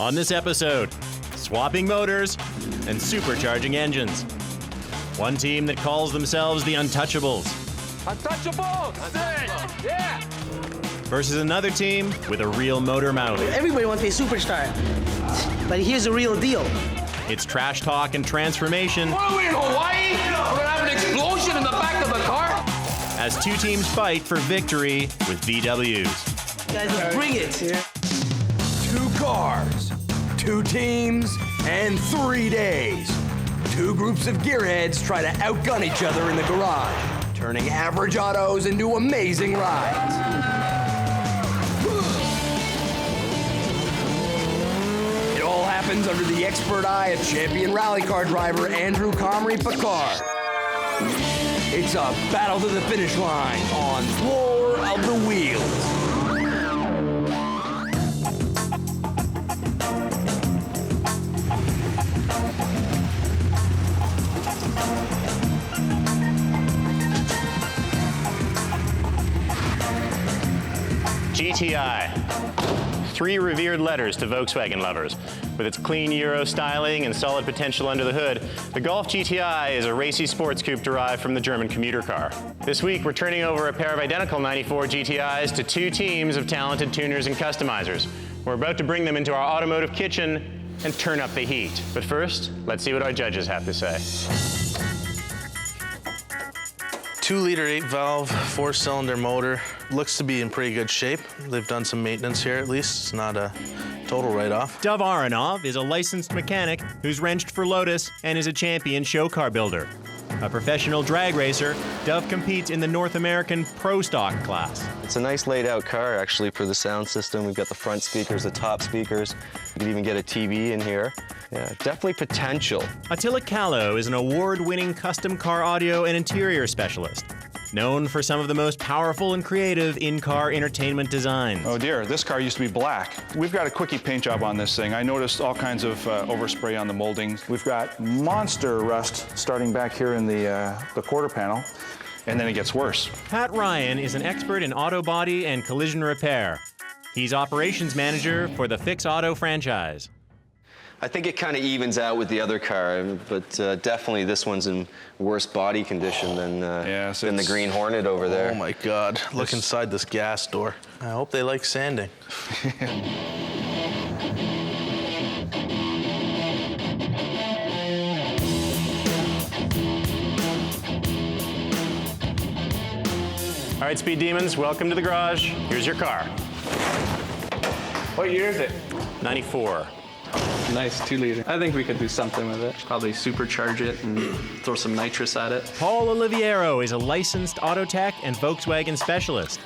On this episode, swapping motors and supercharging engines. One team that calls themselves the Untouchables. Untouchables! That's it! Yeah! Versus another team with a real motor mouth. Everybody wants to be a superstar, but here's the real deal. It's trash talk and transformation. What are we in Hawaii? We're gonna have an explosion in the back of the car? As two teams fight for victory with VWs. Guys, let's bring it. 2 cars, 2 teams, and 3 days. 2 groups of gearheads try to outgun each other in the garage, turning average autos into amazing rides. It all happens under the expert eye of champion rally car driver Andrew Comrie-Picard. It's a battle to the finish line on Floor of the Wheels. GTI. 3 revered letters to Volkswagen lovers. With its clean Euro styling and solid potential under the hood, the Golf GTI is a racy sports coupe derived from the German commuter car. This week, we're turning over a pair of identical 94 GTIs to 2 teams of talented tuners and customizers. We're about to bring them into our automotive kitchen and turn up the heat. But first, let's see what our judges have to say. 2-liter 8-valve, 4-cylinder motor. Looks to be in pretty good shape. They've done some maintenance here at least. It's not a total write-off. Dov Aronov is a licensed mechanic who's wrenched for Lotus and is a champion show car builder. A professional drag racer, Dov competes in the North American Pro Stock class. It's a nice laid out car actually for the sound system. We've got the front speakers, the top speakers. You can even get a TV in here. Yeah, definitely potential. Attila Kallo is an award-winning custom car audio and interior specialist, known for some of the most powerful and creative in-car entertainment designs. Oh dear, this car used to be black. We've got a quickie paint job on this thing. I noticed all kinds of overspray on the moldings. We've got monster rust starting back here in the quarter panel, and then it gets worse. Pat Ryan is an expert in auto body and collision repair. He's operations manager for the Fix Auto franchise. I think it kind of evens out with the other car, but definitely this one's in worse body condition than the Green Hornet over there. Oh my God, look inside this gas door. I hope they like sanding. All right, Speed Demons, welcome to the garage. Here's your car. What year is it? 94. Nice, 2-liter. I think we could do something with it. Probably supercharge it and throw some nitrous at it. Paul Oliviero is a licensed auto tech and Volkswagen specialist.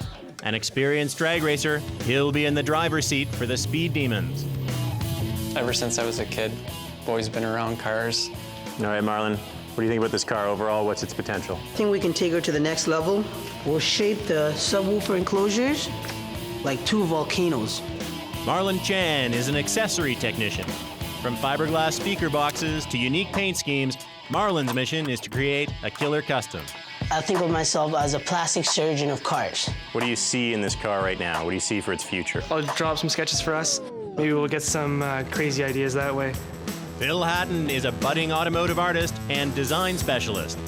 An experienced drag racer, he'll be in the driver's seat for the Speed Demons. Ever since I was a kid, I've always been around cars. All right, Marlon, what do you think about this car overall? What's its potential? I think we can take her to the next level. We'll shape the subwoofer enclosures like 2 volcanoes. Marlon Chan is an accessory technician. From fiberglass speaker boxes to unique paint schemes, Marlon's mission is to create a killer custom. I think of myself as a plastic surgeon of cars. What do you see in this car right now? What do you see for its future? I'll draw up some sketches for us. Maybe we'll get some crazy ideas that way. Phil Hatton is a budding automotive artist and design specialist.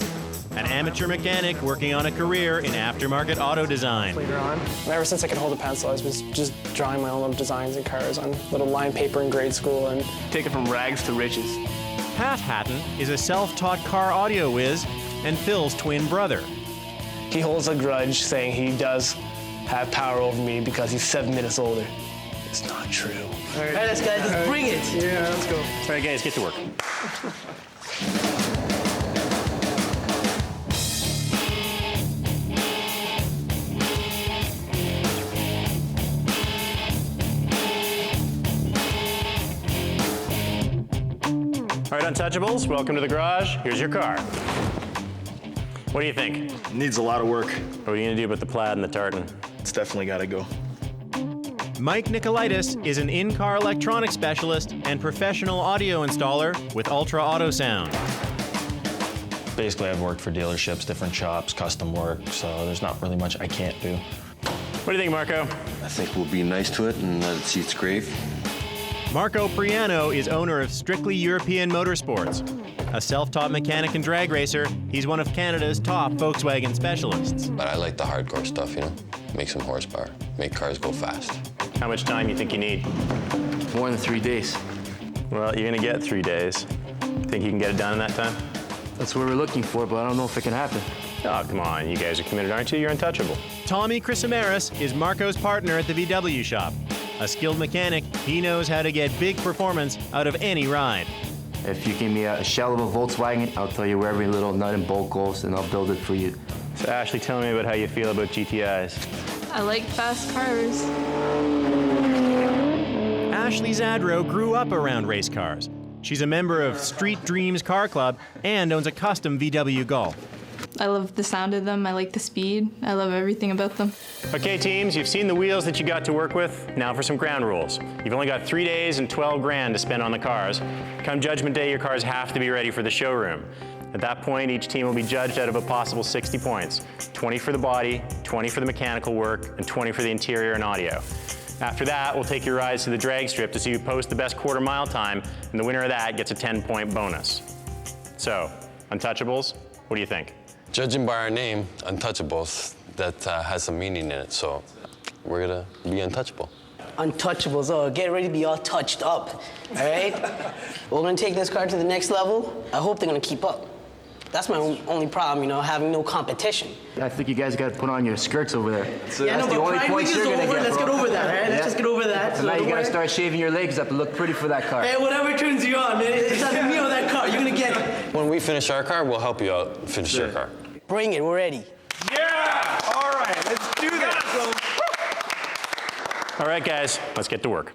An amateur mechanic working on a career in aftermarket auto design. Later on. Ever since I could hold a pencil, I was just drawing my own little designs and cars on little lined paper in grade school and Take it from rags to riches. Pat Hatton is a self-taught car audio whiz and Phil's twin brother. he holds a grudge saying he does have power over me because he's 7 minutes older. It's not true. All right, let's bring it. Yeah, let's go. All right, guys, get to work. All right, Untouchables, welcome to the garage. Here's your car. What do you think? Needs a lot of work. What are you gonna do about the plaid and the tartan? It's definitely gotta go. Mike Nicolaitis is an in-car electronics specialist and professional audio installer with Ultra Auto Sound. Basically, I've worked for dealerships, different shops, custom work, so there's not really much I can't do. What do you think, Marco? I think we'll be nice to it and let it see its grave. Marco Priano is owner of Strictly European Motorsports. A self-taught mechanic and drag racer, he's one of Canada's top Volkswagen specialists. But I like the hardcore stuff, you know? Make some horsepower, make cars go fast. How much time you think you need? More than 3 days. Well, you're gonna get 3 days. Think you can get it done in that time? That's what we're looking for, but I don't know if it can happen. Oh, come on, you guys are committed, aren't you? You're untouchable. Tommy Crisamaris is Marco's partner at the VW shop. A skilled mechanic, he knows how to get big performance out of any ride. If you give me a shell of a Volkswagen, I'll tell you where every little nut and bolt goes, and I'll build it for you. So Ashley, tell me about how you feel about GTIs. I like fast cars. Ashley Zadro grew up around race cars. She's a member of Street Dreams Car Club and owns a custom VW Golf. I love the sound of them. I like the speed. I love everything about them. Okay, teams, you've seen the wheels that you got to work with. Now for some ground rules. You've only got 3 days and 12 grand to spend on the cars. Come Judgment Day, your cars have to be ready for the showroom. At that point, each team will be judged out of a possible 60 points. 20 for the body, 20 for the mechanical work, and 20 for the interior and audio. After that, we'll take your rides to the drag strip to see who posts the best quarter-mile time, and the winner of that gets a 10-point bonus. So, Untouchables, what do you think? Judging by our name, Untouchables, that has some meaning in it, so we're gonna be untouchable. Untouchables, oh, get ready to be all touched up, all right? We're gonna take this car to the next level. I hope they're gonna keep up. That's my only problem, you know, having no competition. I think you guys got to put on your skirts over there. Yeah, that's no, the only Pride points Week you're is gonna over. get, Let's bro. get over that, all right? Let's just get over that. So now you got to start shaving your legs up to look pretty for that car. Hey, whatever turns you on, man. It's either me or that car. You're gonna get it. When we finish our car, we'll help you out finish your car. Bring it, we're ready. Yeah! All right, let's do this. All right, guys, let's get to work.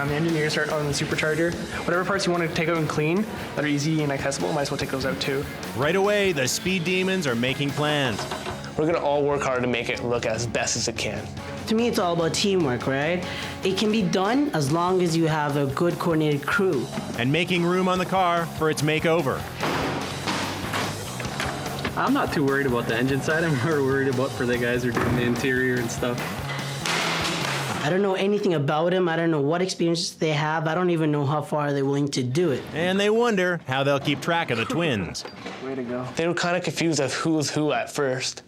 Engineers start on the supercharger. Whatever parts you want to take out and clean that are easy and accessible, might as well take those out too. Right away, the Speed Demons are making plans. We're gonna all work hard to make it look as best as it can. To me, it's all about teamwork, right? It can be done as long as you have a good coordinated crew. And making room on the car for its makeover. I'm not too worried about the engine side. I'm more worried about for the guys who are doing the interior and stuff. I don't know anything about them. I don't know what experiences they have. I don't even know how far they're willing to do it. And they wonder how they'll keep track of the twins. Way to go. They were kind of confused as who's who at first.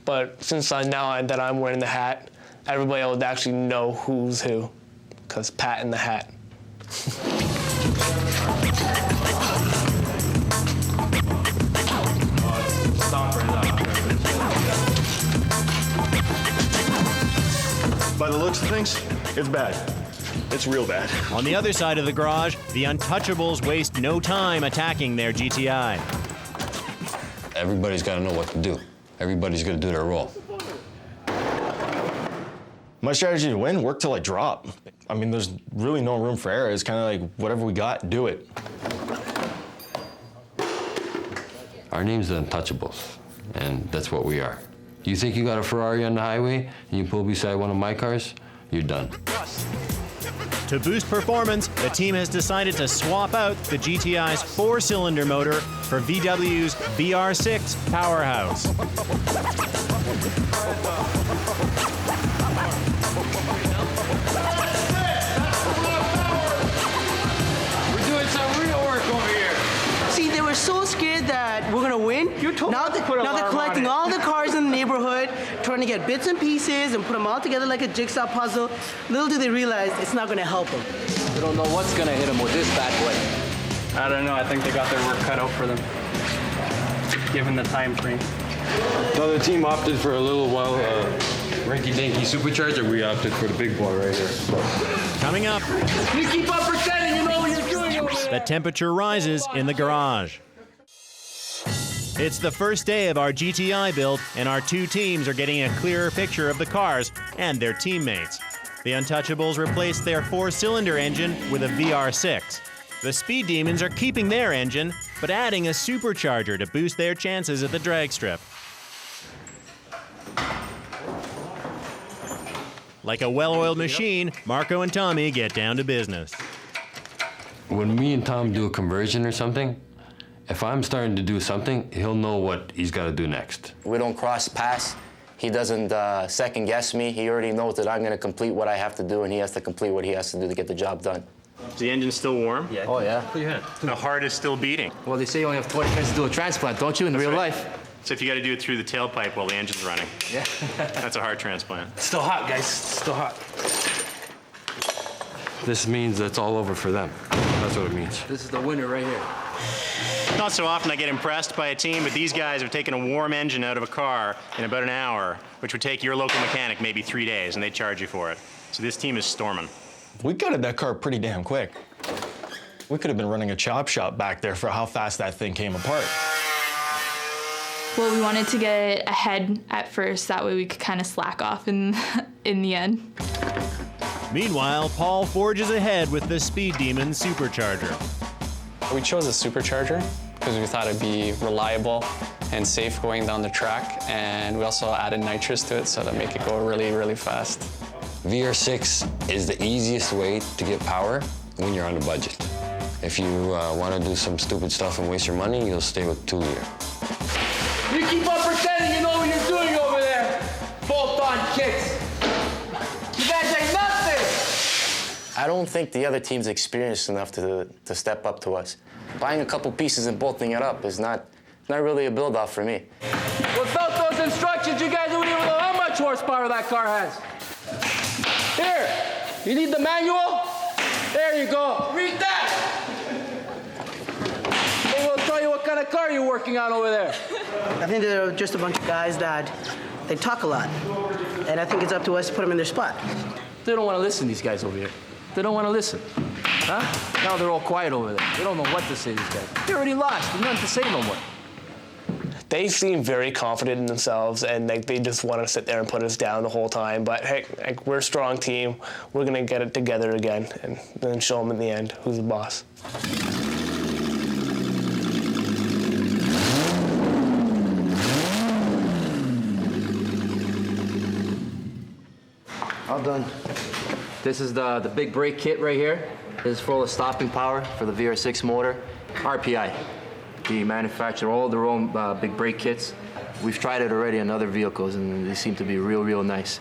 But since now that I'm wearing the hat, everybody will actually know who's who. Because Pat in the hat. By the looks of things, it's bad. It's real bad. On the other side of the garage, the Untouchables waste no time attacking their GTI. Everybody's got to know what to do. Everybody's going to do their role. My strategy to win, work till I drop. I mean, there's really no room for error. It's kind of like whatever we got, do it. Our name's the Untouchables, and that's what we are. You think you got a Ferrari on the highway and you pull beside one of my cars, you're done. To boost performance, the team has decided to swap out the GTI's 4-cylinder motor for VW's VR6 powerhouse. We're doing some real work over here. See, they were so scared that we're gonna win. Now they're collecting all the cars in the neighborhood, trying to get bits and pieces and put them all together like a jigsaw puzzle. Little do they realize it's not gonna help them. We don't know what's gonna hit them with this bad boy. I don't know. I think they got their work cut out for them, given the time frame. Another team opted for a little while rinky-dinky supercharger. We opted for the big boy right here. Coming up, You keep on pretending you know what you're doing over there. the temperature rises in the garage. It's the first day of our GTI build, and our two teams are getting a clearer picture of the cars and their teammates. The Untouchables replaced their 4-cylinder engine with a VR6. The Speed Demons are keeping their engine, but adding a supercharger to boost their chances at the drag strip. Like a well-oiled machine, Marco and Tommy get down to business. When me and Tom do a conversion or something, if I'm starting to do something, he'll know what he's got to do next. We don't cross paths He doesn't second guess me. He already knows that I'm going to complete what I have to do, and he has to complete what he has to do to get the job done. Is the engine still warm? Yeah. Oh, yeah. Put your hand. The heart is still beating. Well, they say you only have 20 minutes to do a transplant, don't you, in real life? So if you got to do it through the tailpipe while the engine's running. Yeah. That's a heart transplant. It's still hot, guys. It's still hot. This means it's all over for them. That's what it means. This is the winner right here. Not so often I get impressed by a team, but these guys have taken a warm engine out of a car in about an hour, which would take your local mechanic maybe 3 days, and they charge you for it. So this team is storming. We gutted that car pretty damn quick. We could have been running a chop shop back there for how fast that thing came apart. Well, we wanted to get ahead at first, that way we could kind of slack off in the end. Meanwhile, Paul forges ahead with the Speed Demon supercharger. We chose a supercharger because we thought it'd be reliable and safe going down the track, and we also added nitrous to it so to make it go really, really fast. VR6 is the easiest way to get power when you're on a budget. If you want to do some stupid stuff and waste your money, you'll stay with 2-liter. You keep on pretending you know what you're doing over there. Bolt-on kicks. You guys ain't nothing. I don't think the other team's experienced enough to step up to us. Buying a couple pieces and bolting it up is not really a build-off for me. Without those instructions, you guys wouldn't even know how much horsepower that car has. Here, you need the manual? There you go. Read that. Maybe we'll tell you what kind of car you're working on over there. I think they're just a bunch of guys that they talk a lot, and I think it's up to us to put them in their spot. They don't want to listen, these guys over here. They don't want to listen. Huh? Now they're all quiet over there. They don't know what to say, these guys. They're already lost. There's nothing to say no more. They seem very confident in themselves, and they just want to sit there and put us down the whole time. But hey, we're a strong team. We're gonna get it together again, and then show them in the end who's the boss. All done. This is the big brake kit right here. This is full of stopping power for the VR6 motor. RPI. They manufacture all their own big brake kits. We've tried it already on other vehicles, and they seem to be real nice.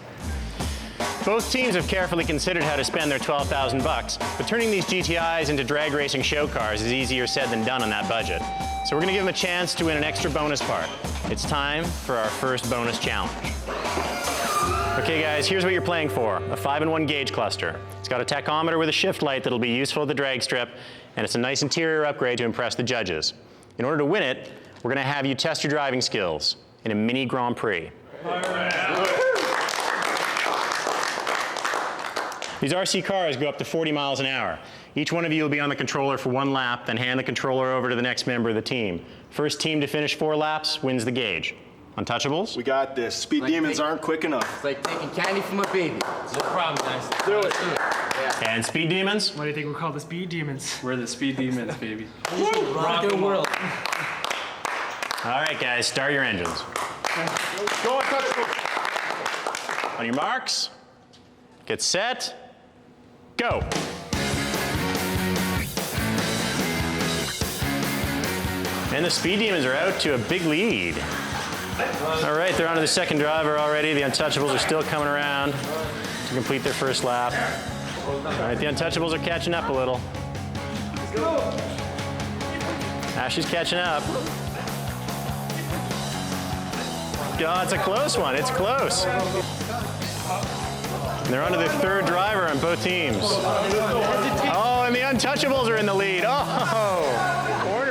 Both teams have carefully considered how to spend their $12,000, but turning these GTIs into drag racing show cars is easier said than done on that budget. So we're going to give them a chance to win an extra bonus part. It's time for our first bonus challenge. Okay guys, here's what you're playing for, a 5-in-1 gauge cluster. It's got a tachometer with a shift light that'll be useful at the drag strip, and it's a nice interior upgrade to impress the judges. In order to win it, we're gonna have you test your driving skills in a mini Grand Prix. These RC cars go up to 40 miles an hour. Each one of you will be on the controller for 1 lap, then hand the controller over to the next member of the team. First team to finish 4 laps wins the gauge. Untouchables? We got this. Speed demons aren't quick enough. It's like taking candy from a baby. No problem, guys. Do it. Yeah. And speed demons? Why do you think we're called the Speed Demons? We're the Speed Demons, baby. Rock the world. All right, guys, start your engines. Go untouchable. On your marks, get set, go. And the Speed Demons are out to a big lead. All right, they're onto the second driver already. The Untouchables are still coming around to complete their first lap. All right, the Untouchables are catching up a little. Ashley's catching up. God, it's a close one. It's close. And they're onto the third driver on both teams. Oh, and the Untouchables are in the lead. Oh, order.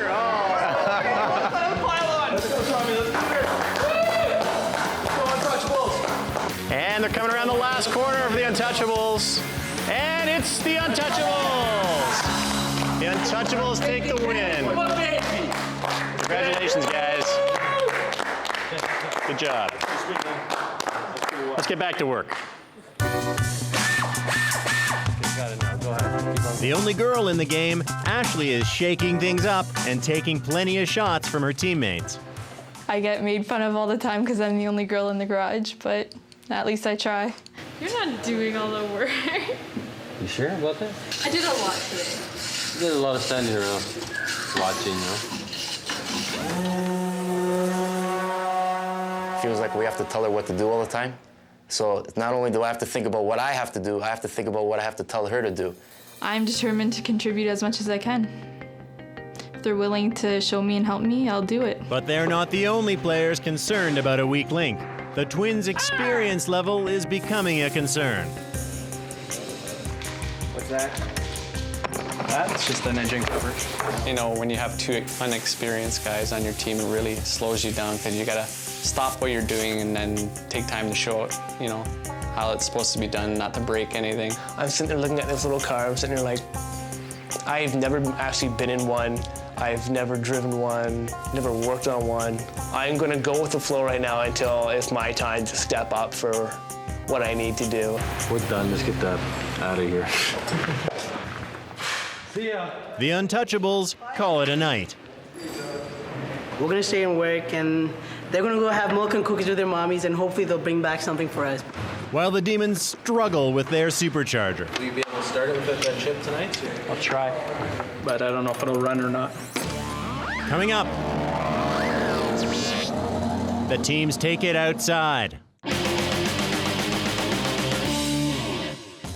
And they're coming around the last corner for the Untouchables. And it's the Untouchables. The Untouchables take the win. Congratulations, guys. Good job. Let's get back to work. The only girl in the game, Ashley is shaking things up and taking plenty of shots from her teammates. I get made fun of all the time because I'm the only girl in the garage, but at least I try. You're not doing all the work. You sure about that? I did a lot today. You did a lot of standing around, watching, you know. feels like we have to tell her what to do all the time. So not only do I have to think about what I have to do, I have to think about what I have to tell her to do. I'm determined to contribute as much as I can. If they're willing to show me and help me, I'll do it. But they're not the only players concerned about a weak link. The twins' experience level is becoming a concern. What's that? That's just an edging coverage. You know, when you have two unexperienced guys on your team, it really slows you down because you gotta stop what you're doing and then take time to show it, you know, how it's supposed to be done, not to break anything. I'm sitting there looking at this little car. I'm sitting there like, I've never actually been in one. I've never driven one, never worked on one. I'm gonna go with the flow right now until it's my time to step up for what I need to do. We're done. Let's get that out of here. See ya. The Untouchables call it a night. We're gonna stay and work, and they're gonna go have milk and cookies with their mommies, and hopefully they'll bring back something for us. While the Demons struggle with their supercharger. Will you be able to start it with that chip tonight? I'll try, but I don't know if it'll run or not. Coming up, the teams take it outside.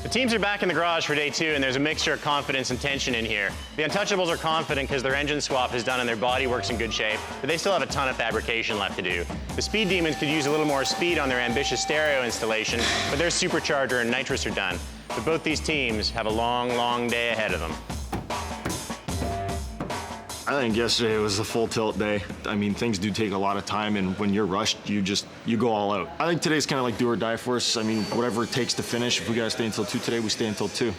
The teams are back in the garage for day 2, and there's a mixture of confidence and tension in here. The Untouchables are confident because their engine swap is done and their body works in good shape, but they still have a ton of fabrication left to do. The Speed Demons could use a little more speed on their ambitious stereo installation, but their supercharger and nitrous are done. But both these teams have a long, long day ahead of them. I think yesterday was a full tilt day. I mean, things do take a lot of time, and when you're rushed, you go all out. I think today's kind of like do or die for us. I mean, whatever it takes to finish. If we gotta stay until 2 today, we stay until 2.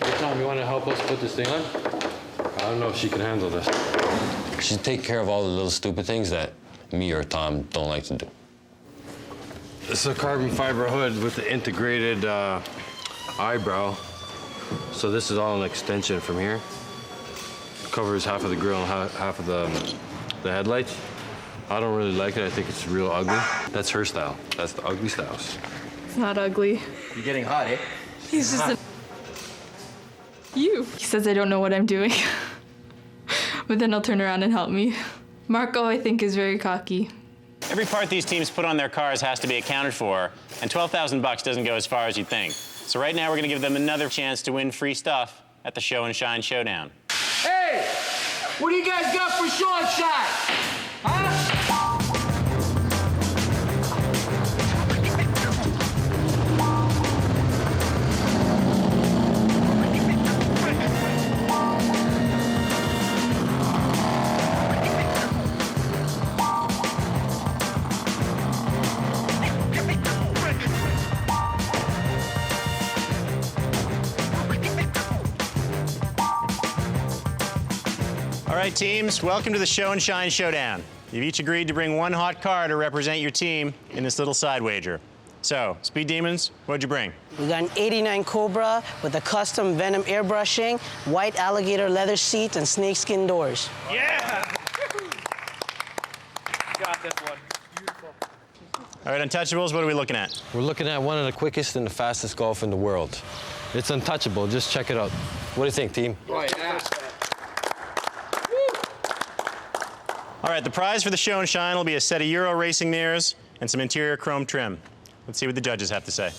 Hey, Tom, you want to help us put this thing on? I don't know if she can handle this. She take care of all the little stupid things that me or Tom don't like to do. It's a carbon fiber hood with the integrated eyebrow. So this is all an extension from here. Covers half of the grille and half of the headlights. I don't really like it. I think it's real ugly. That's her style. That's the ugly styles. It's not ugly. You're getting hot, eh? He's just You. He says I don't know what I'm doing. But then he'll turn around and help me. Marco, I think, is very cocky. Every part these teams put on their cars has to be accounted for, and $12,000 doesn't go as far as you think. So right now we're gonna give them another chance to win free stuff at the Show and Shine Showdown. Hey, what do you guys got for show and shine? Huh? All right, teams, welcome to the Show and Shine Showdown. You've each agreed to bring one hot car to represent your team in this little side wager. So, Speed Demons, what'd you bring? We got an 89 Cobra with a custom Venom airbrushing, white alligator leather seat, and snakeskin doors. Yeah! Got this one. Beautiful. All right, Untouchables, what are we looking at? We're looking at one of the quickest and the fastest Golf in the world. It's untouchable. Just check it out. What do you think, team? Right, yeah. All right, the prize for the Show and Shine will be a set of Euro racing mirrors and some interior chrome trim. Let's see what the judges have to say.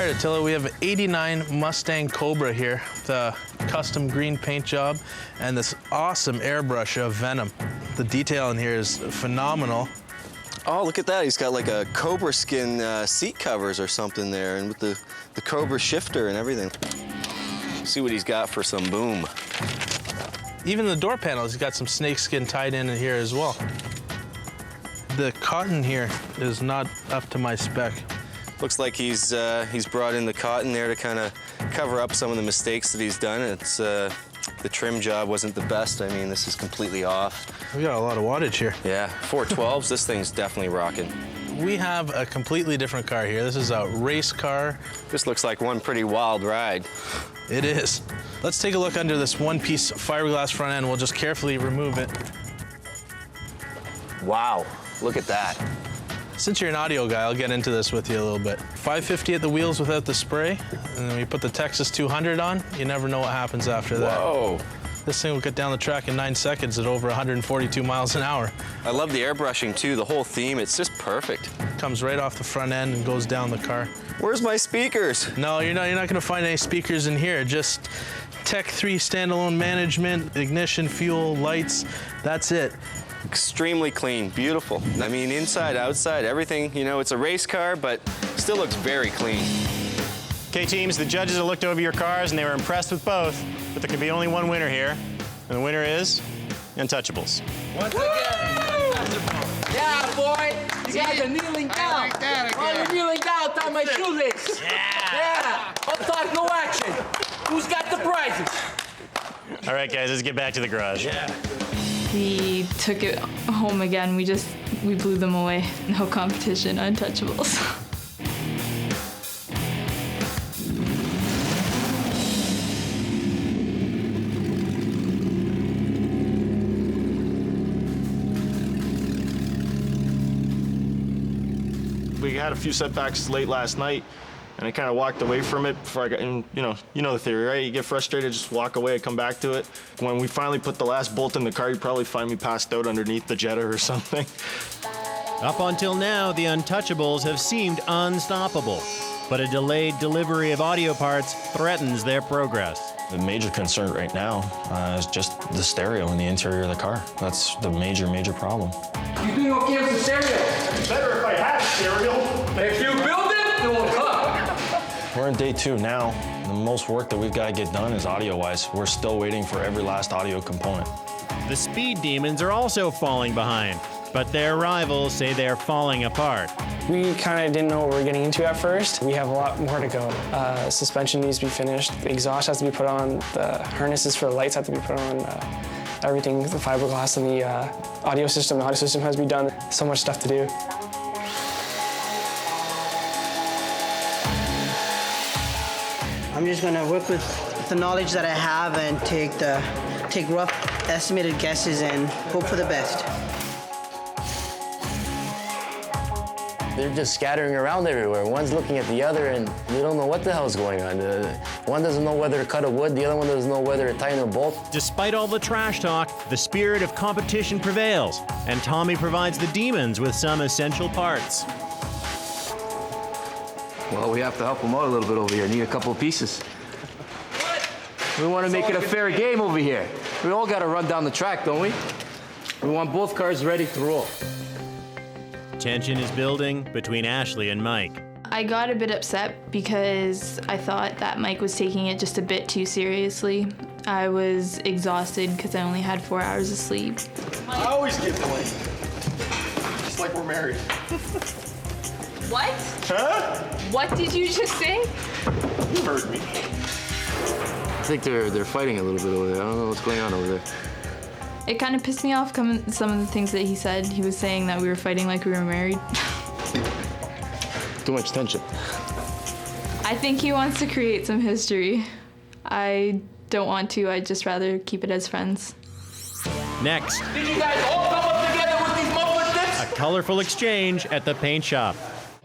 All right, Attila, we have an 89 Mustang Cobra here, the custom green paint job, and this awesome airbrush of Venom. The detail in here is phenomenal. Oh, look at that. He's got like a Cobra skin seat covers or something there, and with the Cobra shifter and everything. See what he's got for some boom. Even the door panels, he's got some snakeskin tied in here as well. The cotton here is not up to my spec. Looks like he's brought in the cotton there to kind of cover up some of the mistakes that he's done. It's the trim job wasn't the best. I mean, this is completely off. We got a lot of wattage here. Yeah, 412s. This thing's definitely rocking. We have a completely different car here. This is a race car. This looks like one pretty wild ride. It is. Let's take a look under this one-piece fiberglass front end. We'll just carefully remove it. Wow, look at that. Since you're an audio guy, I'll get into this with you a little bit. 550 at the wheels without the spray, and then we put the Texas 200 on. You never know what happens after that. Whoa. This thing will get down the track in 9 seconds at over 142 miles an hour. I love the airbrushing too, the whole theme, it's just perfect. Comes right off the front end and goes down the car. Where's my speakers? No, you're not gonna find any speakers in here. Just Tech 3 standalone management, ignition, fuel, lights, that's it. Extremely clean, beautiful. I mean, inside, outside, everything, you know, it's a race car, but still looks very clean. Okay, teams, the judges have looked over your cars and they were impressed with both, but there can be only one winner here, and the winner is Untouchables. Once again, yeah, boy. You guys are kneeling down. While you're kneeling down, tie my shoelace. Yeah. Don't talk, no action. Who's got the prizes? All right, guys, let's get back to the garage. Yeah. We took it home again. We blew them away. No competition, Untouchables. We had a few setbacks late last night, and I kind of walked away from it before I got in. You know the theory, right? You get frustrated, just walk away, come back to it. When we finally put the last bolt in the car, you'd probably find me passed out underneath the Jetta or something. Up until now, the Untouchables have seemed unstoppable, but a delayed delivery of audio parts threatens their progress. The major concern right now is just the stereo in the interior of the car. That's the major problem. You doing okay with the stereo? Better if I had stereo. If you build it, it will come. We're in day 2 now. The most work that we've got to get done is audio-wise. We're still waiting for every last audio component. The Speed Demons are also falling behind, but their rivals say they're falling apart. We kind of didn't know what we were getting into at first. We have a lot more to go. Suspension needs to be finished. The exhaust has to be put on. The harnesses for the lights have to be put on. Everything, the fiberglass and the audio system. The audio system has to be done. So much stuff to do. I'm just gonna work with the knowledge that I have and take rough estimated guesses and hope for the best. They're just scattering around everywhere. One's looking at the other and they don't know what the hell's going on. One doesn't know whether to cut a wood, the other one doesn't know whether to tighten a bolt. Despite all the trash talk, the spirit of competition prevails, and Tommy provides the Demons with some essential parts. Well, we have to help them out a little bit over here. Need a couple of pieces. We want to make it a fair game over here. We all got to run down the track, don't we? We want both cars ready to roll. Tension is building between Ashley and Mike. I got a bit upset because I thought that Mike was taking it just a bit too seriously. I was exhausted because I only had 4 hours of sleep. I always get blamed. Just like we're married. What? Huh? What did you just say? You heard me. I think they're fighting a little bit over there. I don't know what's going on over there. It kind of pissed me off some of the things that he said. He was saying that we were fighting like we were married. Too much tension. I think he wants to create some history. I don't want to. I'd just rather keep it as friends. Next, Did you guys all come up together with these muffler tips? a colorful exchange at the paint shop.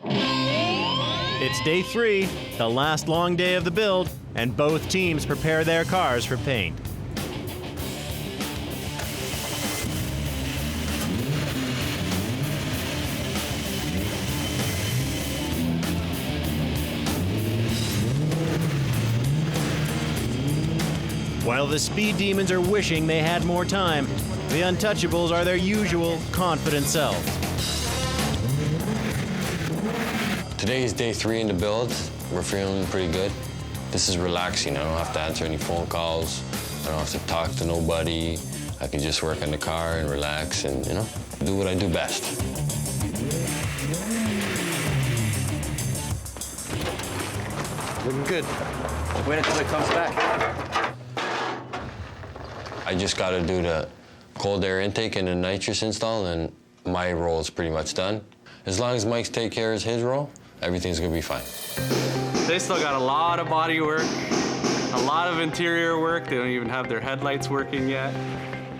It's day 3, the last long day of the build, and both teams prepare their cars for paint. While the Speed Demons are wishing they had more time, the Untouchables are their usual confident selves. Today is day 3 in the build. We're feeling pretty good. This is relaxing. I don't have to answer any phone calls. I don't have to talk to nobody. I can just work on the car and relax and, you know, do what I do best. Looking good. Wait until it comes back. I just got to do the cold air intake and the nitrous install, and my role is pretty much done. As long as Mike's take care of his role, everything's gonna be fine. They still got a lot of body work, a lot of interior work. They don't even have their headlights working yet.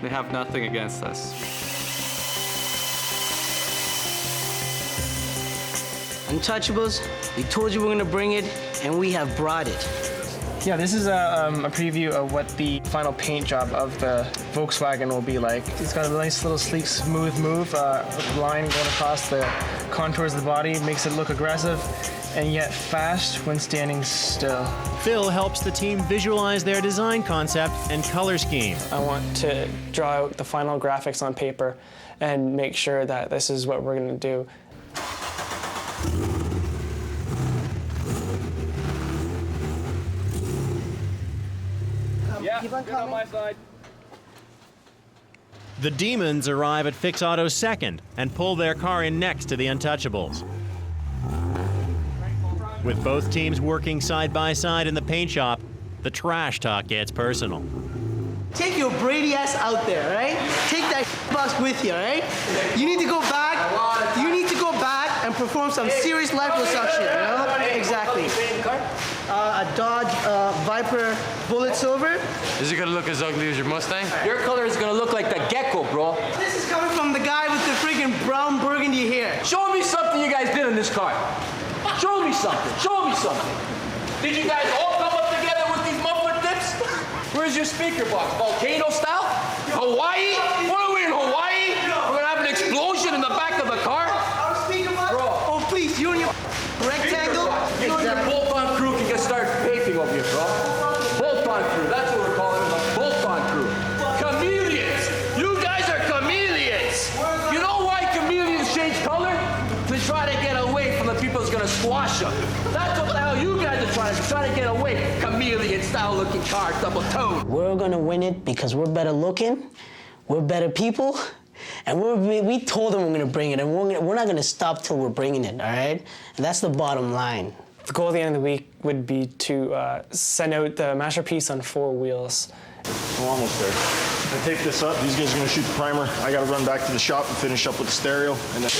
They have nothing against us. Untouchables, we told you we're gonna bring it, and we have brought it. Yeah, this is a preview of what the final paint job of the Volkswagen will be like. It's got a nice little sleek, smooth move, line going across the contours of the body, makes it look aggressive and yet fast when standing still. Phil helps the team visualize their design concept and color scheme. I want to draw out the final graphics on paper and make sure that this is what we're going to do. Yeah, good on my side. The Demons arrive at Fix Auto's second and pull their car in next to the Untouchables. With both teams working side by side in the paint shop, the trash talk gets personal. Take your Brady ass out there, right? Take that box with you, right? You need to go back. You need to go back and perform some serious life reduction, you know? Exactly. A Dodge Viper Bullet Silver. Is it gonna look as ugly as your Mustang? Your color is gonna look like the gecko, bro. This is coming from the guy with the freaking brown burgundy hair. Show me something you guys did in this car. Show me something. Show me something. Did you guys all come up together with these muffler tips? Where's your speaker box? Volcano style? Hawaii? What are we in Hawaii? We're gonna have an explosion in the back of the car? Our speaker box? Bro. Oh, please, you and your rectangle. You and your bolt-on crew can just start vaping over here, bro. Bolt-on crew. That's what we're calling it, the bolt-on crew. Chameleons. You guys are chameleons. You know why chameleons change color? To try to get away from the people that's gonna squash them. That's what the hell you guys are trying to get away. Chameleon-style looking car, double-toned. We're gonna win it because we're better looking, we're better people, and we told them we're gonna bring it, and we're not gonna stop till we're bringing it, all right? And that's the bottom line. The goal at the end of the week would be to send out the masterpiece on 4 wheels. I'm almost there. I tape this up. These guys are going to shoot the primer. I got to run back to the shop and finish up with the stereo. And then...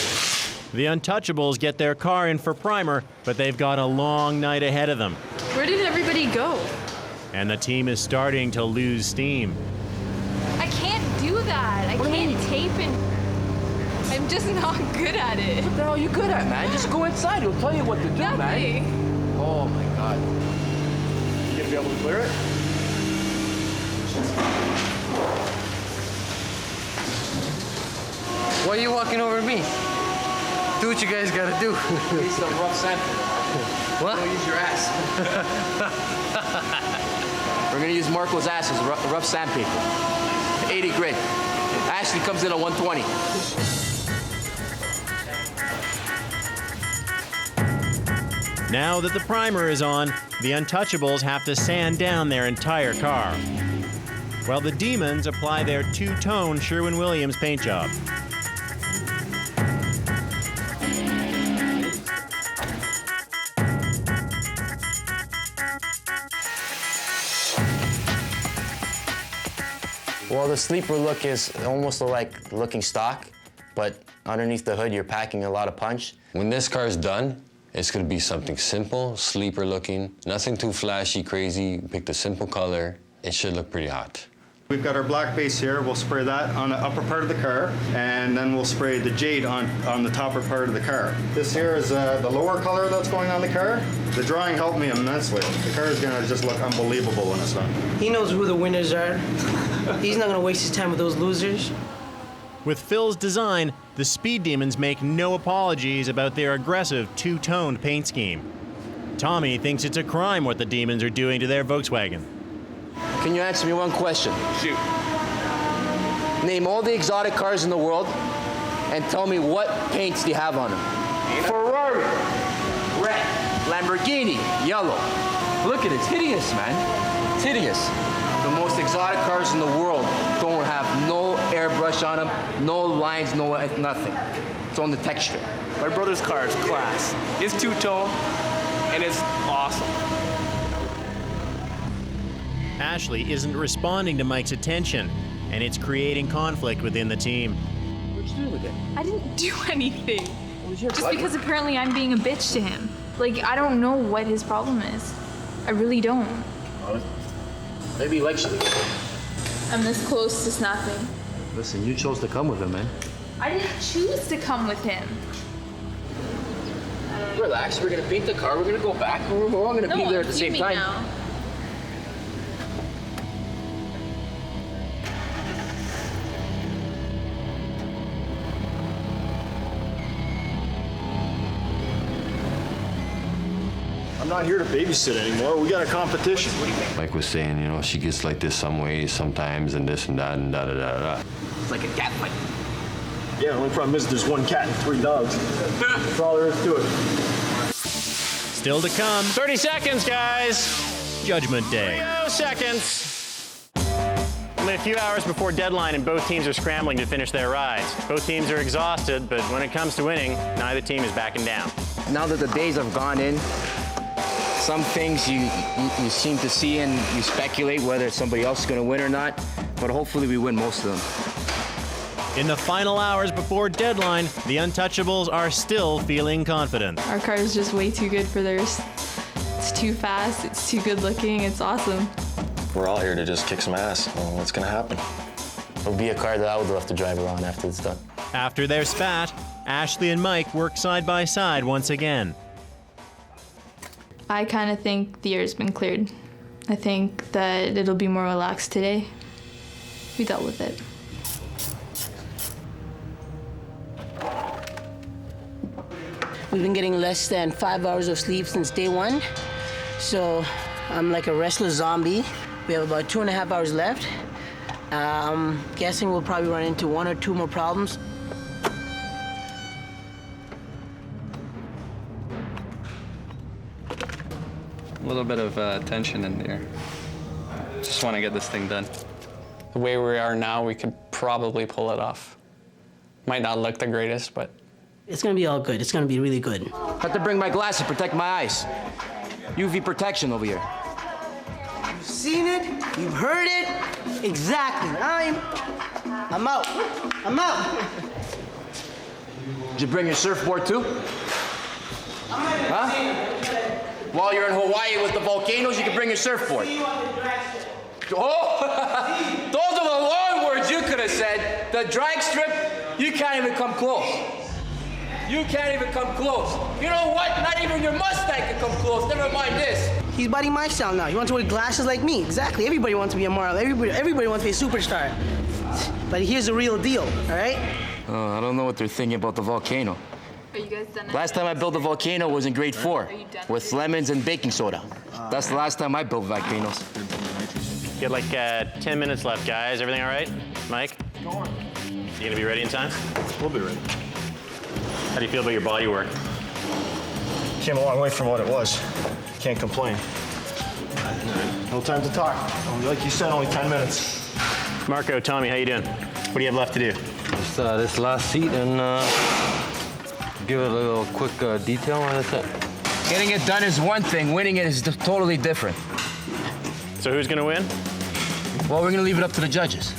The Untouchables get their car in for primer, but they've got a long night ahead of them. Where did everybody go? And the team is starting to lose steam. I can't do that. I can't tape and... I'm just not good at it. What the hell are you good at, man? Just go inside. He'll tell you what to do, man. Oh, my God. You going to be able to clear it? Why are you walking over to me? Do what you guys gotta do. Need some rough sandpaper. What? Don't use your ass. We're gonna use Marco's ass as rough sandpaper. 80 grit. Ashley comes in at 120. Now that the primer is on, the Untouchables have to sand down their entire car, while the Demons apply their two-tone Sherwin-Williams paint job. Well, the sleeper look is almost like looking stock, but underneath the hood, you're packing a lot of punch. When this car's done, it's gonna be something simple, sleeper looking, nothing too flashy, crazy. Pick the simple color. It should look pretty hot. We've got our black base here. We'll spray that on the upper part of the car, and then we'll spray the jade on the topper part of the car. This here is the lower color that's going on the car. The drawing helped me immensely. The car is gonna just look unbelievable when it's done. He knows who the winners are. He's not gonna waste his time with those losers. With Phil's design, the Speed Demons make no apologies about their aggressive two-toned paint scheme. Tommy thinks it's a crime what the Demons are doing to their Volkswagen. Can you answer me one question? Shoot. Name all the exotic cars in the world and tell me what paints do you have on them. Ferrari, red. Lamborghini, yellow. Look at it, it's hideous, man. It's hideous. The most exotic cars in the world don't have no airbrush on them, no lines, no nothing. It's on the texture. My brother's car is class. It's two-tone, and it's awesome. Ashley isn't responding to Mike's attention, and it's creating conflict within the team. What'd you do with it? I didn't do anything. Just pleasure. because apparently I'm being a bitch to him. Like, I don't know what his problem is. I really don't. Maybe he likes you. I'm this close to snapping. Listen, you chose to come with him, man. I didn't choose to come with him. Relax, we're gonna paint the car, we're gonna go back, we're all gonna be there at the same time. Now. I'm not here to babysit anymore. We got a competition. Mike was saying, you know, she gets like this some ways sometimes and this and that and da-da-da-da. It's like a cat fight. Yeah, the only problem is there's 1 cat and 3 dogs. That's all there is to it. Still to come. 30 seconds, guys. Judgment Day. 30 seconds. Only a few hours before deadline, and both teams are scrambling to finish their rides. Both teams are exhausted, but when it comes to winning, neither team is backing down. Now that the days have gone in, some things you seem to see and you speculate whether somebody else is going to win or not, but hopefully we win most of them. In the final hours before deadline, the Untouchables are still feeling confident. Our car is just way too good for theirs. It's too fast, it's too good looking, it's awesome. We're all here to just kick some ass. Well, what's gonna happen? It'll be a car that I would love to drive around after it's done. After their spat, Ashley and Mike work side by side once again. I kind of think the air's been cleared. I think that it'll be more relaxed today. We dealt with it. We've been getting less than 5 hours of sleep since day one. So I'm like a restless zombie. We have about 2.5 hours left. I'm guessing we'll probably run into 1 or 2 more problems. A little bit of tension in there. Just want to get this thing done. The way we are now, we could probably pull it off. Might not look the greatest, but... It's gonna be all good. It's gonna be really good. Have to bring my glasses to protect my eyes. UV protection over here. You've seen it, you've heard it. Exactly. I'm out. I'm out. Did you bring your surfboard too? Huh? While you're in Hawaii with the volcanoes, you can bring your surfboard. Oh, those are the long words you could have said. The drag strip, you can't even come close. You can't even come close. You know what? Not even your Mustang can come close. Never mind this. He's buddy my style now. He wants to wear glasses like me. Exactly. Everybody wants to be a model. Everybody wants to be a superstar. But here's the real deal, all right? I don't know what they're thinking about the volcano. Are you guys done? Last time I built a volcano was in grade 4 with lemons and baking soda. That's the last time I built volcanoes. Get like 10 minutes left, guys. Everything all right? Mike? Go on. You gonna be ready in time? We'll be ready. How do you feel about your body work? Came a long way from what it was. Can't complain. No time to talk. Like you said, only 10 minutes. Marco, Tommy, how you doing? What do you have left to do? Just this last seat and give it a little quick detail and that's it. Getting it done is one thing. Winning it is totally different. So who's gonna win? Well, we're gonna leave it up to the judges.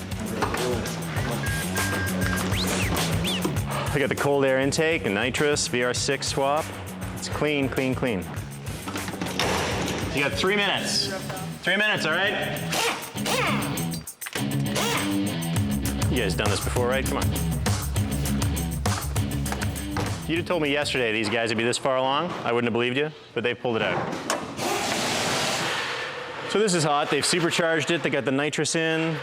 I got the cold air intake, a nitrous, VR6 swap. It's clean, clean, clean. You got 3 minutes. 3 minutes, all right? You guys done this before, right? Come on. If you'd have told me yesterday these guys would be this far along, I wouldn't have believed you, but they pulled it out. So this is hot. They've supercharged it. They got the nitrous in.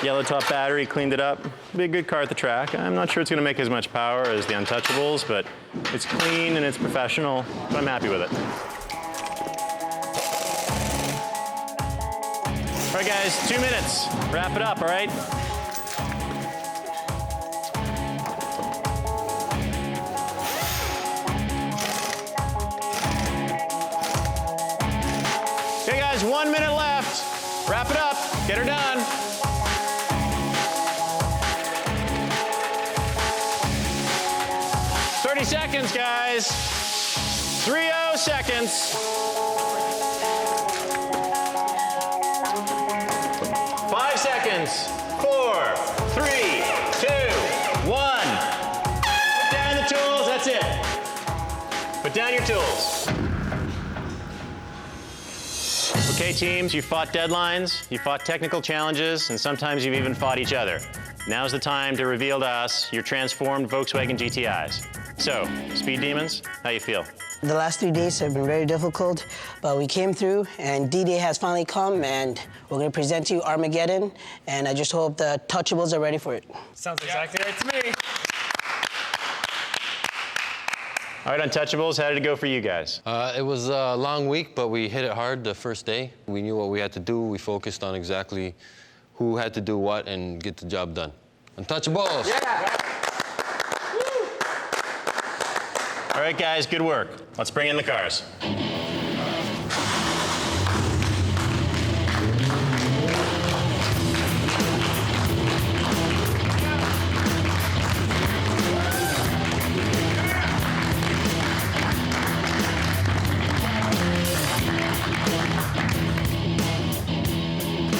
Yellow top battery, cleaned it up. Be a good car at the track. I'm not sure it's gonna make as much power as the Untouchables, but it's clean and it's professional, so I'm happy with it. All right, guys, 2 minutes. Wrap it up, all right? Okay, guys, 1 minute left. Wrap it up, get her done. Seconds, guys. 30 seconds. 5 seconds. 4, 3, 2, 1. Put down the tools. That's it. Put down your tools. Okay, teams, you fought deadlines, you fought technical challenges, and sometimes you've even fought each other. Now's the time to reveal to us your transformed Volkswagen GTIs. So, Speed Demons, how you feel? The last 3 days have been very difficult, but we came through, and D-Day has finally come, and we're going to present to you Armageddon, and I just hope the Touchables are ready for it. Sounds exactly right to me. All right, Untouchables, how did it go for you guys? It was a long week, but we hit it hard the first day. We knew what we had to do. We focused on exactly who had to do what and get the job done. Untouchables! Yeah! All right, guys, good work. Let's bring in the cars.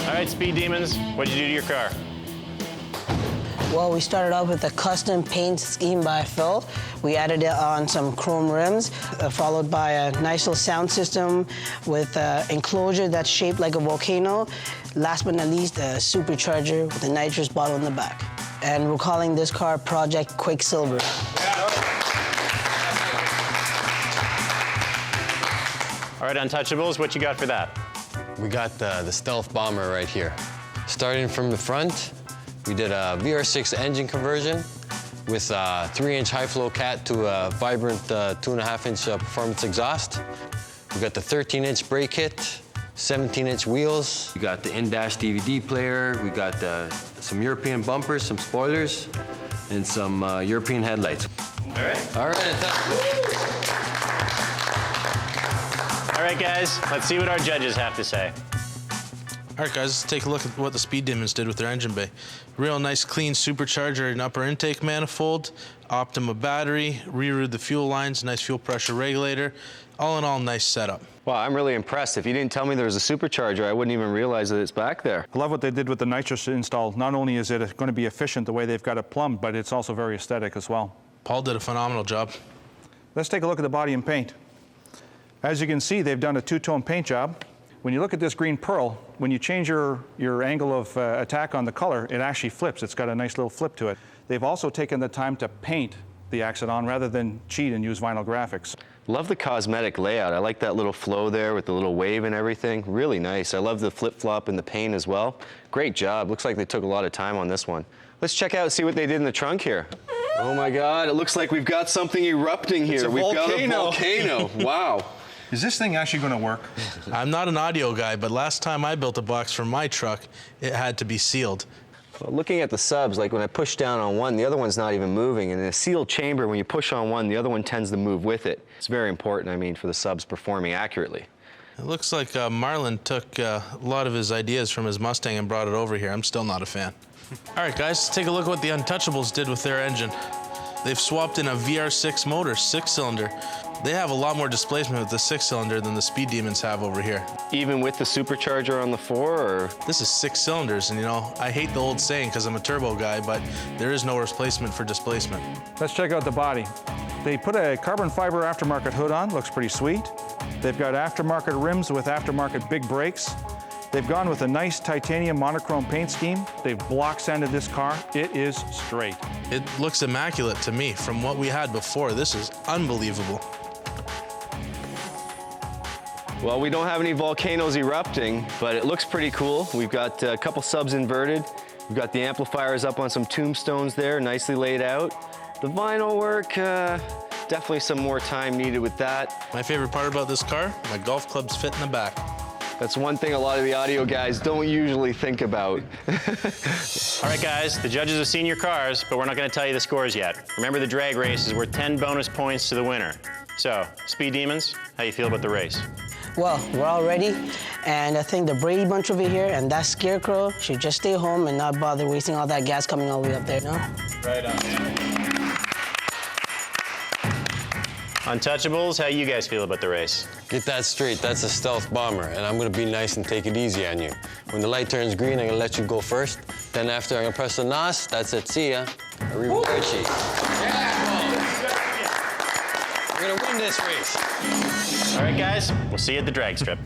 All right, Speed Demons, what'd you do to your car? Well, we started off with a custom paint scheme by Phil. We added it on some chrome rims, followed by a nice little sound system with an enclosure that's shaped like a volcano. Last but not least, a supercharger with a nitrous bottle in the back. And we're calling this car Project Quicksilver. All right, Untouchables, what you got for that? We got the stealth bomber right here. Starting from the front, we did a VR6 engine conversion with a 3-inch high-flow cat to a vibrant 2.5-inch performance exhaust. We got the 13-inch brake kit, 17-inch wheels. We got the in-dash DVD player. We got some European bumpers, some spoilers, and some European headlights. All right. All right. All right, guys, let's see what our judges have to say. All right, guys, let's take a look at what the Speed Demons did with their engine bay. Real nice, clean supercharger and upper intake manifold, Optima battery, rerouted the fuel lines, nice fuel pressure regulator. All in all, nice setup. Wow, I'm really impressed. If you didn't tell me there was a supercharger, I wouldn't even realize that it's back there. I love what they did with the nitrous install. Not only is it going to be efficient the way they've got it plumbed, but it's also very aesthetic as well. Paul did a phenomenal job. Let's take a look at the body and paint. As you can see, they've done a two-tone paint job. When you look at this green pearl, when you change your angle of attack on the color, it actually flips. It's got a nice little flip to it. They've also taken the time to paint the Accidon rather than cheat and use vinyl graphics. Love the cosmetic layout. I like that little flow there with the little wave and everything. Really nice. I love the flip-flop and the paint as well. Great job. Looks like they took a lot of time on this one. Let's check out and see what they did in the trunk here. Oh my God, it looks like we've got something erupting here. We've got a volcano. Wow. Is this thing actually going to work? I'm not an audio guy, but last time I built a box for my truck, it had to be sealed. Well, looking at the subs, like when I push down on one, the other one's not even moving. And in a sealed chamber, when you push on one, the other one tends to move with it. It's very important, I mean, for the subs performing accurately. It looks like Marlon took a lot of his ideas from his Mustang and brought it over here. I'm still not a fan. All right, guys, let's take a look at what the Untouchables did with their engine. They've swapped in a VR6 motor, 6-cylinder. They have a lot more displacement with the 6-cylinder than the Speed Demons have over here. Even with the supercharger on the 4, or? This is 6 cylinders, and you know, I hate the old saying because I'm a turbo guy, but there is no replacement for displacement. Let's check out the body. They put a carbon fiber aftermarket hood on, looks pretty sweet. They've got aftermarket rims with aftermarket big brakes. They've gone with a nice titanium monochrome paint scheme. They've block sanded this car. It is straight. It looks immaculate to me. From what we had before, this is unbelievable. Well, we don't have any volcanoes erupting, but it looks pretty cool. We've got a couple subs inverted. We've got the amplifiers up on some tombstones there, nicely laid out. The vinyl work, definitely some more time needed with that. My favorite part about this car, my golf clubs fit in the back. That's one thing a lot of the audio guys don't usually think about. All right, guys, the judges have seen your cars, but we're not going to tell you the scores yet. Remember, the drag race is worth 10 bonus points to the winner. So, Speed Demons, how you feel about the race? Well, we're all ready, and I think the Brady Bunch over here and that Scarecrow should just stay home and not bother wasting all that gas coming all the way up there, no? Right on. Untouchables, how you guys feel about the race? Get that straight, that's a stealth bomber, and I'm gonna be nice and take it easy on you. When the light turns green, I'm gonna let you go first. Then after, I'm gonna press the NOS, that's it, see ya. Arrivederci. We're gonna win this race. All right, guys, we'll see you at the drag strip.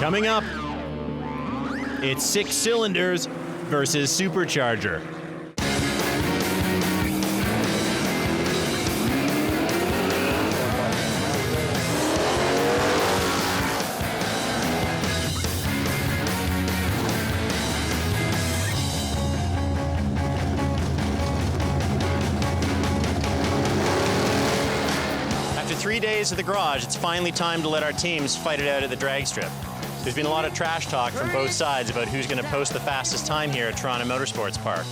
Coming up, it's 6 cylinders versus supercharger. After 3 days at the garage, it's finally time to let our teams fight it out at the drag strip. There's been a lot of trash talk from both sides about who's going to post the fastest time here at Toronto Motorsports Park.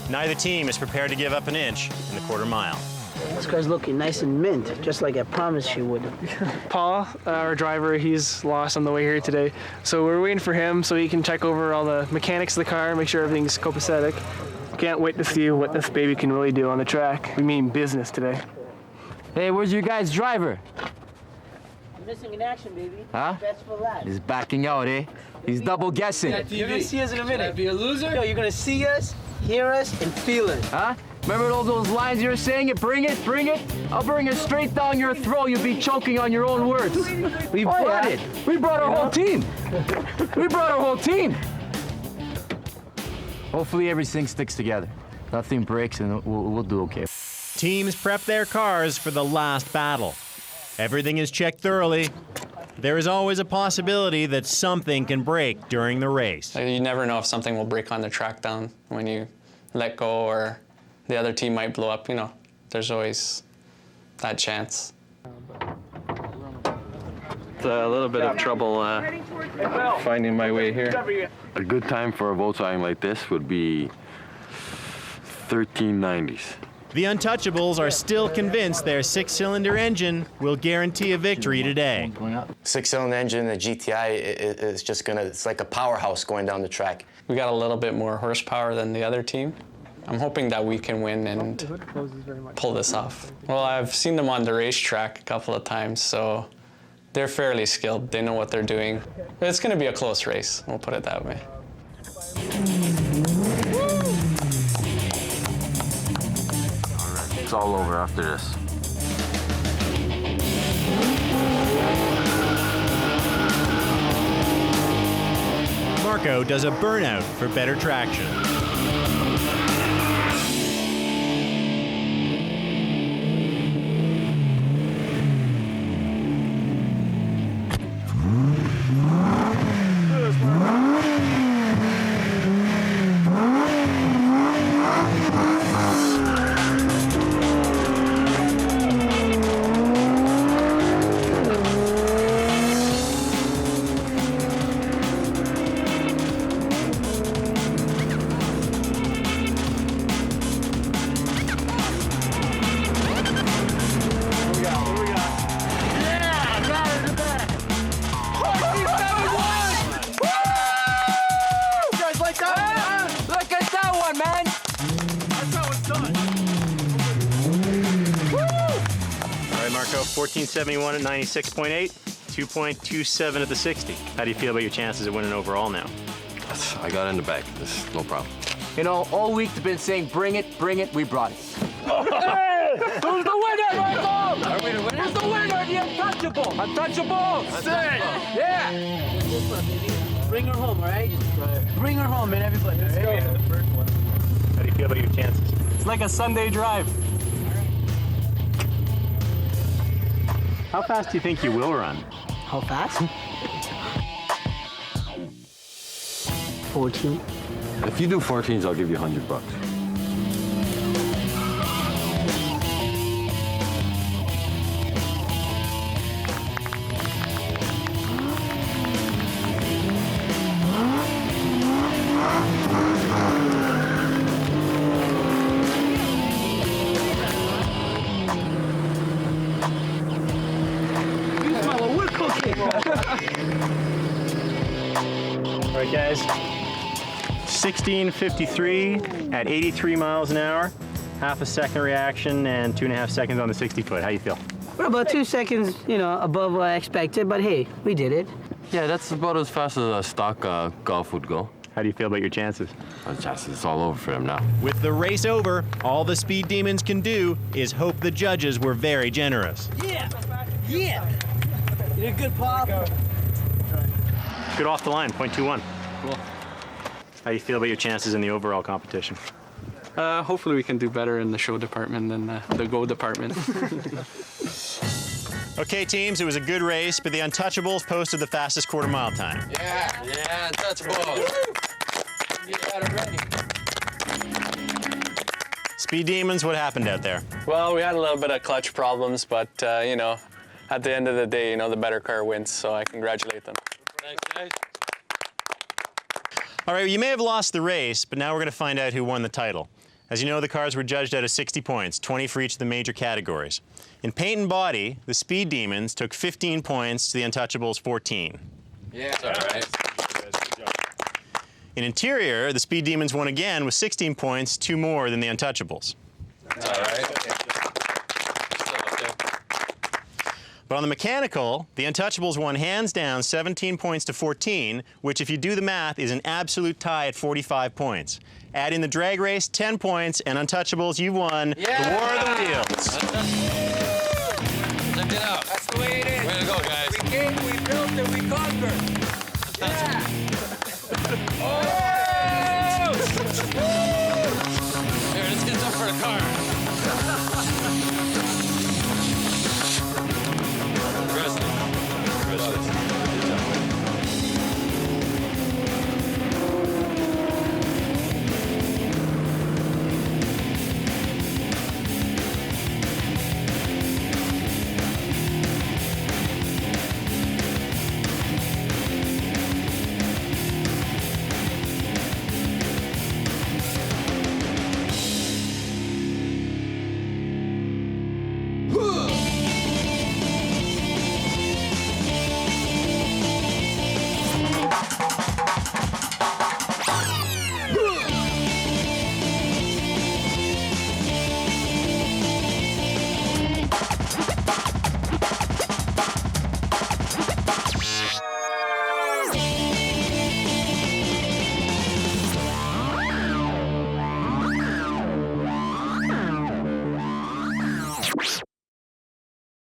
Neither team is prepared to give up an inch in the quarter mile. This car's looking nice and mint, just like I promised you would. Paul, our driver, he's lost on the way here today. So we're waiting for him so he can check over all the mechanics of the car, make sure everything's copacetic. Can't wait to see what this baby can really do on the track. We mean business today. Hey, where's your guy's driver? Missing in action, baby. Huh? Best for last. He's backing out, eh? He's double guessing. You're gonna see us in a minute. Be a loser? Yo, you're gonna see us, hear us, and feel us. Huh? Remember all those lines you were saying? It, bring it, bring it. I'll bring it straight down your throat. You'll be choking on your own words. We brought it. We brought our whole team. We brought our whole team. Hopefully everything sticks together. Nothing breaks and we'll do okay. Teams prep their cars for the last battle. Everything is checked thoroughly. There is always a possibility that something can break during the race. You never know if something will break on the track down when you let go, or the other team might blow up. You know, there's always that chance. It's a little bit of trouble finding my way here. A good time for a Volkswagen like this would be 1390s. The Untouchables are still convinced their six-cylinder engine will guarantee a victory today. Six-cylinder engine, the GTI is just it's like a powerhouse going down the track. We got a little bit more horsepower than the other team. I'm hoping that we can win and pull this off. Well, I've seen them on the racetrack a couple of times, so they're fairly skilled. They know what they're doing. It's going to be a close race, we'll put it that way. It's all over after this. Marco does a burnout for better traction. Look at that one, man! That's how it's done. All right, Marco, 1471 at 96.8, 2.27 at the 60. How do you feel about your chances of winning overall now? I got in the bag. This is no problem. You know, all week they've been saying, bring it, we brought it. Hey! Who's the winner, Michael? Are we the winner? Who's the winner? The Untouchable. Untouchable. Untouchable. Yeah. Bring her home, all right? Bring her home, man, everybody. Let's go. The first one. How do you feel about your chances? It's like a Sunday drive. How fast do you think you will run? How fast? 14. If you do 14s, I'll give you $100. All right, guys. 16:53 at 83 miles an hour. Half a second reaction and 2.5 seconds on the 60 foot. How you feel? We're about 2 seconds, above what I expected, but hey, we did it. Yeah, that's about as fast as a stock golf would go. How do you feel about your chances? Chances, it's all over for him now. With the race over, all the Speed Demons can do is hope the judges were very generous. Yeah! Yeah! You did good, Paul. Good off the line, 0.21. Cool. How do you feel about your chances in the overall competition? Hopefully we can do better in the show department than the go department. Okay, teams, it was a good race, but the Untouchables posted the fastest quarter mile time. Yeah, Untouchable. You got it ready. Speed Demons, what happened out there? Well, we had a little bit of clutch problems, but at the end of the day, you know, the better car wins, so I congratulate them. Thanks, guys. All right, well, you may have lost the race, but now we're going to find out who won the title. As you know, the cars were judged out of 60 points, 20 for each of the major categories. In paint and body, the Speed Demons took 15 points to the Untouchables' 14. Yeah, all right. In interior, the Speed Demons won again with 16 points, 2 more than the Untouchables. All right. But on the mechanical, the Untouchables won hands down 17 points to 14, which if you do the math is an absolute tie at 45 points. Add in the drag race, 10 points, and Untouchables, you won the War of the Wheels. Check it out. That's the way it is. Way to go, guys. We came, we built, and we conquered.